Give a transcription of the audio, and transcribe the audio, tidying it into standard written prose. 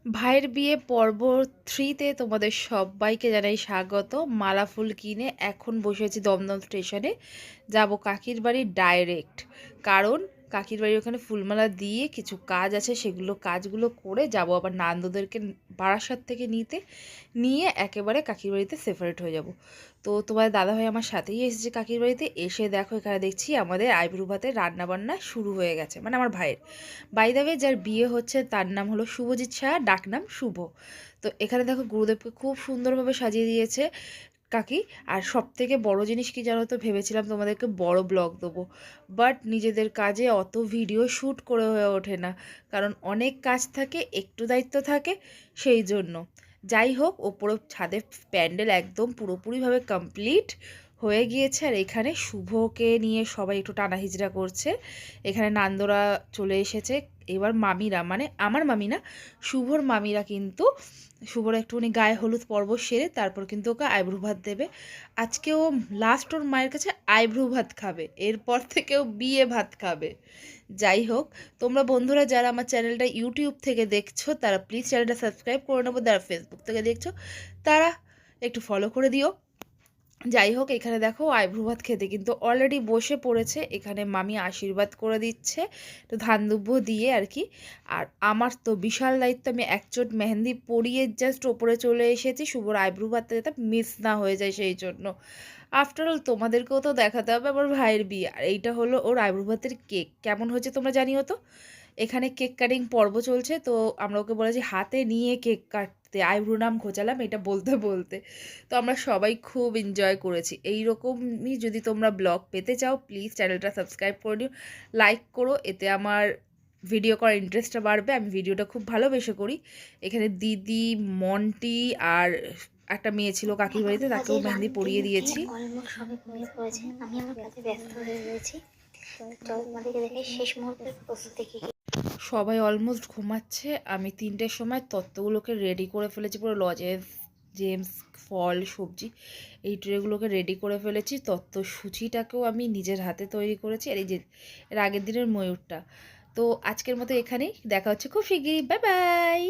ভাইয়ের বিয়ে পর্ব 3-তে তোমাদের সবাইকে জানাই স্বাগত। মালা ফুল কিনে এখন বসেছি দমদম স্টেশনে, যাব কাকির বাড়ি ডাইরেক্ট। কারণ কাকির বাড়ির ওখানে ফুলমালা দিয়ে কিছু কাজ আছে, কাজগুলো করে যাব আবার নান্দদেরকে বারাসাত থেকে নিয়ে একেবারে কাকির বাড়িতে সেপারেট হয়ে যাব। তো তোমার দাদাভাই আমার সাথেই এসেছে কাকির বাড়িতে। এসে দেখো এখানে দেখছি আমাদের আইব্রু ভাতের রান্নাবান্না শুরু হয়ে গেছে, মানে আমার ভাইয়ের। বাই দ্য ওয়ে, যার বিয়ে হচ্ছে তার নাম হলো শুভজিৎ শাহ, ডাকনাম শুভ। তো এখানে দেখো গুরুদেবকে খুব সুন্দরভাবে সাজিয়ে দিয়েছে কাকি। আর সব থেকে বড় জিনিস কি জানো তো, ভেবেছিলাম তোমাদেরকে বড় ব্লগ দেবো, বাট নিজেদের কাজে অত ভিডিও শ্যুট করে হয়ে ওঠে না, কারণ অনেক কাজ থাকে, একটু দায়িত্ব থাকে, সেই জন্য। যাই হোক, ওপরে ছাদের প্যান্ডেল একদম পুরোপুরিভাবে কমপ্লিট হয়ে গিয়েছে। আর এখানে শুভকে নিয়ে সবাই একটু টানা হিজড়া করছে। এখানে নান্দরা চলে এসেছে। এবার মামিরা, মানে আমার মামি না, শুভর মামিরা কিন্তু শুভর একটুখানি গায়ে হলুদ পর্ব সেরে তারপর কিন্তু ওকে আইব্রু ভাত দেবে। আজকে ও লাস্ট ওর মায়ের কাছে আইব্রু ভাত খাবে, এরপর থেকে ও বিয়ে ভাত খাবে। যাই হোক, তোমরা বন্ধুরা যারা আমার চ্যানেলটা ইউটিউব থেকে দেখছো তারা প্লিজ চ্যানেলটা সাবস্ক্রাইব করে নেবো, যারা ফেসবুক থেকে দেখছো তারা একটু ফলো করে দিও। যাই হোক, এখানে দেখো আইব্রু ভাত খেতে কিন্তু অলরেডি বসে পড়েছে। এখানে মামি আশীর্বাদ করে দিচ্ছে, তো ধান দুব্বো দিয়ে আর কি। আর আমার তো বিশাল দায়িত্ব, আমি একচোট মেহেন্দি পরিয়ে জাস্ট ওপরে চলে এসেছি, শুভর আইব্রু ভাতটা যাতে মিস না হয়ে যায় সেই জন্য। আফটার অল তোমাদেরকেও তো দেখাতে হবে আমার ভাইয়ের বিয়ে। আর এইটা হলো ওর আইব্রু ভাতের কেক, কেমন হয়েছে তোমরা জানিও তো। এখানে কেক কাটিং পর্ব চলছে, তো আমরা ওকে বলেছি হাতে নিয়ে কেক কাটতে, আইব্রু নাম খোঁচালাম এটা বলতে বলতে। তো আমরা সবাই খুব এনজয় করেছি। এইরকমই যদি তোমরা ব্লগ পেতে চাও প্লিজ চ্যানেলটা সাবস্ক্রাইব করে নিও, লাইক করো, এতে আমার ভিডিও করার ইন্টারেস্টটা বাড়বে। আমি ভিডিওটা খুব ভালোবেসে করি। এখানে দিদি, মন্টি আর একটা মেয়ে ছিল কাকির বাড়িতে, তাকেও মেহেন্দি পরিয়ে দিয়েছি। অলমোস্ট সবাই ঘুমিয়ে পড়েছে, আমি আমার কাজে ব্যস্ত হয়ে রয়েছি। চল তোমাদেরকে দেখাই শেষ মুহূর্তের প্রস্তুতি কি। সবাই অলমোস্ট ঘুমাচ্ছে। আমি 3টের সময় তত্ত্বগুলোকে রেডি করে ফেলেছি, পুরো লজেন্স, জেমস, ফল, সবজি, এই ট্রেগুলোকে রেডি করে ফেলেছি। তত্ত্ব সূচিটাকেও আমি নিজের হাতে তৈরি করেছি। আর এই যে এর আগের দিনের ময়ূরটা। তো আজকের মতো এখানেই, দেখা হচ্ছে খুব শিগগিরই, বাই বাই।